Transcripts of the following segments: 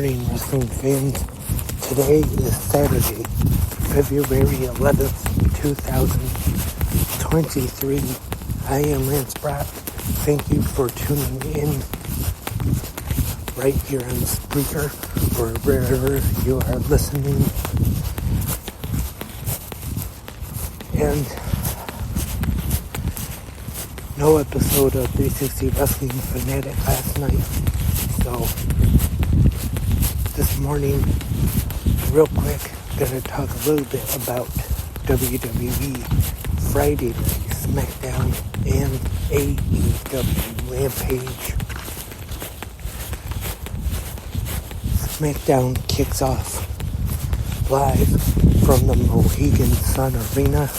morning, wrestling fans. Today is Saturday, February 11th, 2023. I am Lance Brock. Thank you for tuning in right here on Spreaker or wherever you are listening. And no episode of 360 Wrestling Fanatic last night. So this morning, real quick, gonna talk a little bit about WWE Friday Night SmackDown and AEW Rampage. SmackDown kicks off live from the Mohegan Sun Arena.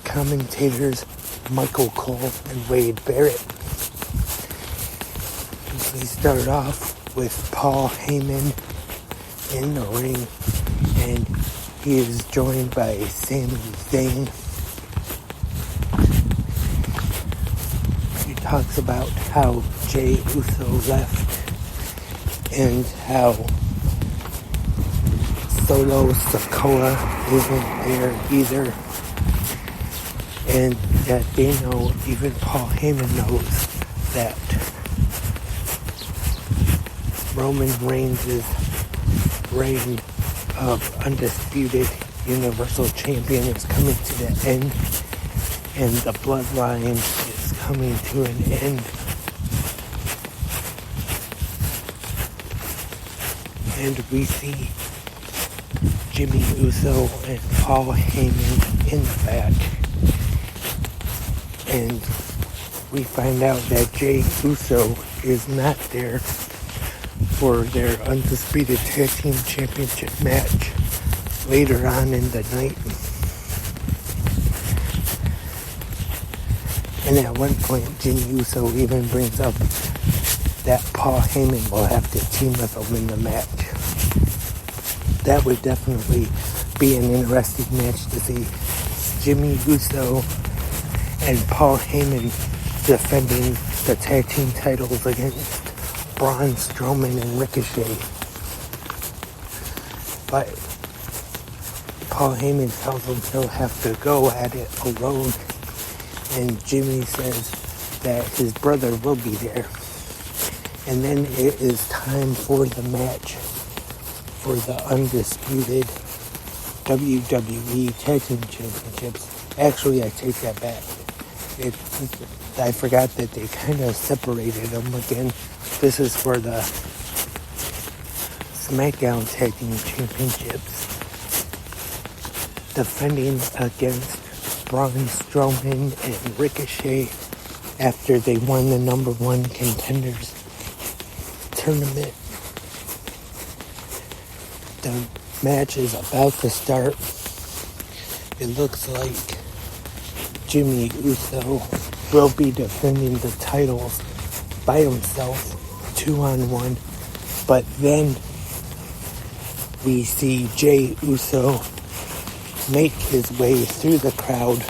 Commentators Michael Cole and Wade Barrett. We start off with Paul Heyman in the ring, and he is joined by Sami Zayn. He talks about how Jey Uso left and how Solo Sikoa isn't there either, and that they know, even Paul Heyman knows, that Roman Reigns' reign of undisputed Universal Champion is coming to the end, and the bloodline is coming to an end. And we see Jimmy Uso and Paul Heyman in the back. And we find out that Jey Uso is not there for their Undisputed Tag Team Championship match later on in the night. And at one point, Jimmy Uso even brings up that Paul Heyman will have to team with him in the match. That would definitely be an interesting match to see. Jimmy Uso and Paul Heyman defending the tag team titles against Braun Strowman and Ricochet. But Paul Heyman tells him he'll have to go at it alone, and Jimmy says that his brother will be there. And then it is time for the match for the undisputed WWE Tag Team Championships. Actually, I take that back. I forgot that they kind of separated them again. This is for the SmackDown Tag Team Championships, defending against Braun Strowman and Ricochet after they won the number one contenders tournament. The match is about to start. It looks like Jimmy Uso will be defending the titles by himself, 2-on-1. But then we see Jey Uso make his way through the crowd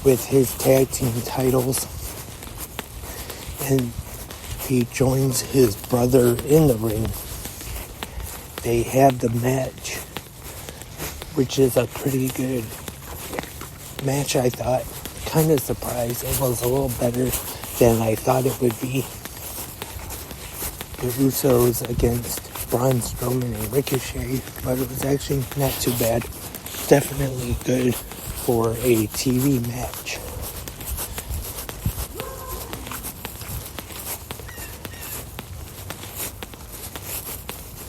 with his tag team titles, and he joins his brother in the ring. They have the match, which is a pretty good match, I thought. Kind of surprised. It was a little better than I thought it would be. The Usos against Braun Strowman and Ricochet, but it was actually not too bad. Definitely good for a TV match.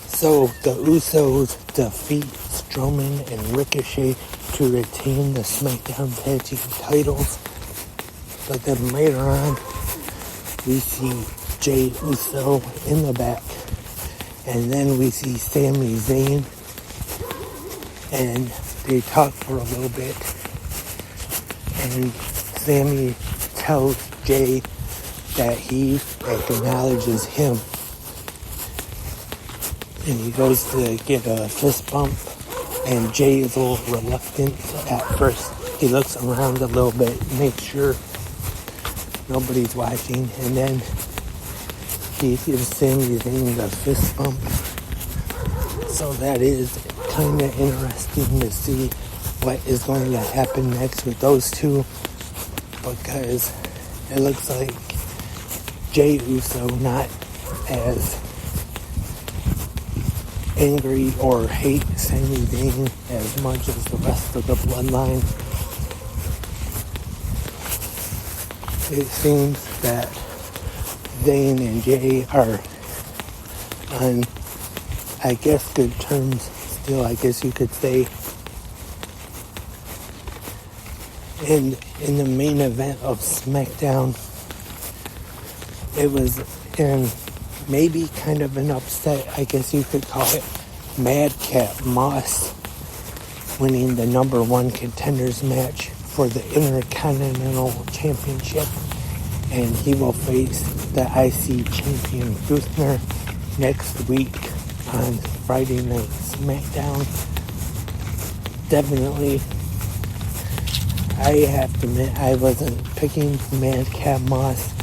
So the Usos defeat Strowman and Ricochet to retain the SmackDown Tag Team titles. But then later on, we see Jey Uso in the back. And then we see Sami Zayn. And they talk for a little bit. And Sami tells Jey that he acknowledges him. And he goes to get a fist bump, and Jey is a little reluctant at first. He looks around a little bit, makes sure nobody's watching, and then he gives Sami Zayn the fist bump. So that is kind of interesting to see what is going to happen next with those two, because it looks like Jey Uso not as angry or hate Sami Zayn as much as the rest of the bloodline. It seems that Zayn and Jey are on, I guess, good terms still, I guess you could say. And in the main event of SmackDown, it was in maybe kind of an upset, I guess you could call it, Madcap Moss winning the number one contenders match for the Intercontinental Championship, and he will face the IC champion Gunther next week on Friday Night SmackDown. Definitely, I have to admit, I wasn't picking Madcap Moss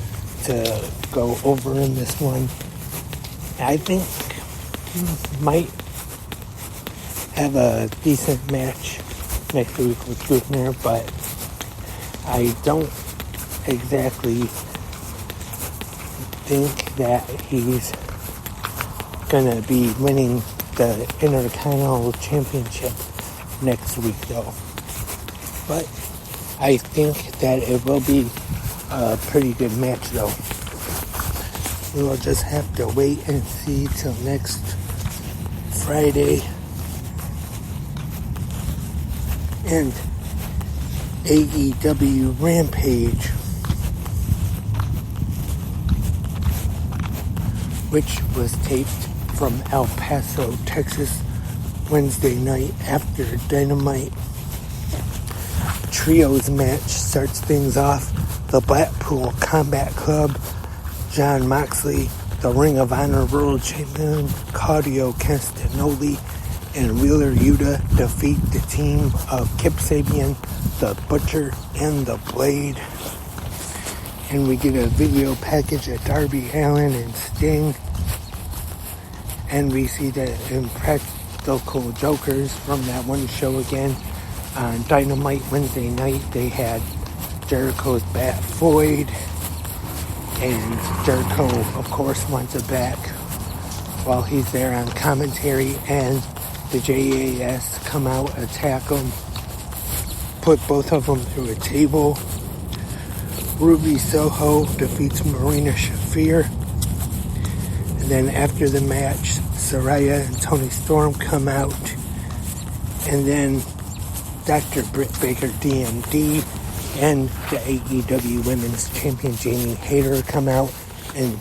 to go over in this one. I think he might have a decent match next week with Gunther, but I don't exactly think that he's gonna be winning the Intercontinental Championship next week though. But I think that it will be a pretty good match though. We'll just have to wait and see till next Friday. And AEW Rampage, which was taped from El Paso, Texas, Wednesday night after Dynamite. Trios match starts things off. The Blackpool Combat Club, Jon Moxley, the Ring of Honor World Champion Claudio Castagnoli, and Wheeler Yuta defeat the team of Kip Sabian, the Butcher, and the Blade. And we get a video package of Darby Allin and Sting. And we see the Impractical Jokers from that one show again. On Dynamite Wednesday night, they had Jericho's Bat Floyd. And Jericho, of course, wants it back while he's there on commentary. And the JAS come out, attack him, put both of them through a table. Ruby Soho defeats Marina Shafir. And then after the match, Saraya and Toni Storm come out. And then Dr. Britt Baker, DMD, and the AEW Women's Champion Jamie Hayter come out and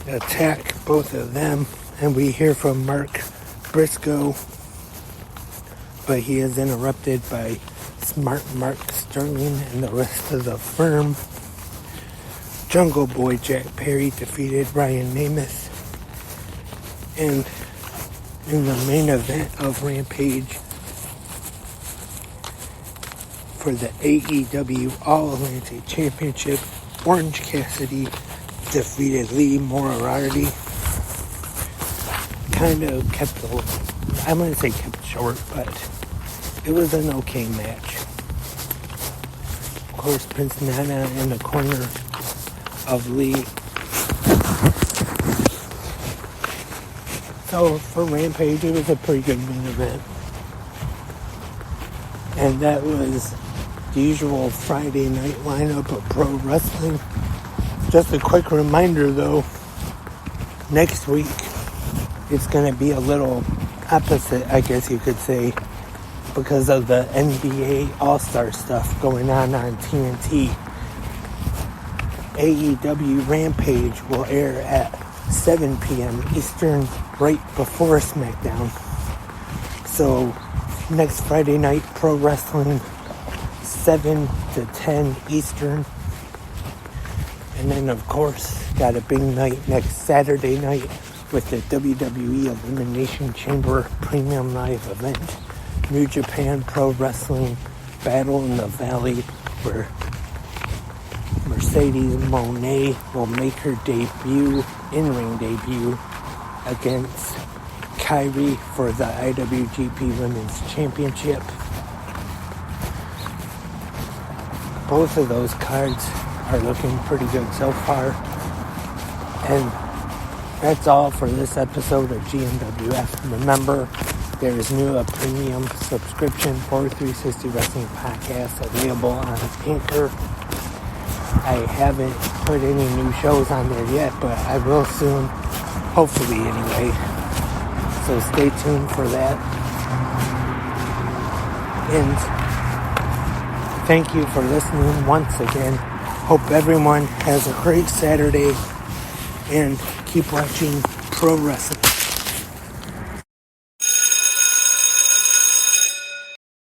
attack both of them. And we hear from Mark Briscoe, but he is interrupted by Smart Mark Sterling and the rest of the firm. Jungle Boy Jack Perry defeated Ryan Nemeth. And in the main event of Rampage for the AEW All-Atlantic Championship, Orange Cassidy defeated Lee Moriarty. Kind of kept I'm going to say kept short, but it was an okay match. Of course, Prince Nana in the corner of Lee. So for Rampage, it was a pretty good main event. And that was the usual Friday night lineup of pro wrestling. Just a quick reminder though, next week it's going to be a little opposite, I guess you could say, because of the NBA All-Star stuff going on TNT. AEW Rampage will air at 7 p.m. Eastern, right before SmackDown. So next Friday night, pro wrestling, 7 to 10 Eastern. And then, of course, got a big night next Saturday night with the WWE Elimination Chamber Premium Live event. New Japan Pro Wrestling Battle in the Valley, where Mercedes Moné will make her in-ring debut against Kairi for the IWGP Women's Championship. Both of those cards are looking pretty good so far. And that's all for this episode of GNWF. Remember, there is new a premium subscription for 360 Wrestling Podcast available on Anchor. I haven't put any new shows on there yet, but I will soon, hopefully anyway. So stay tuned for that. And thank you for listening once again. Hope everyone has a great Saturday and keep watching pro wrestling.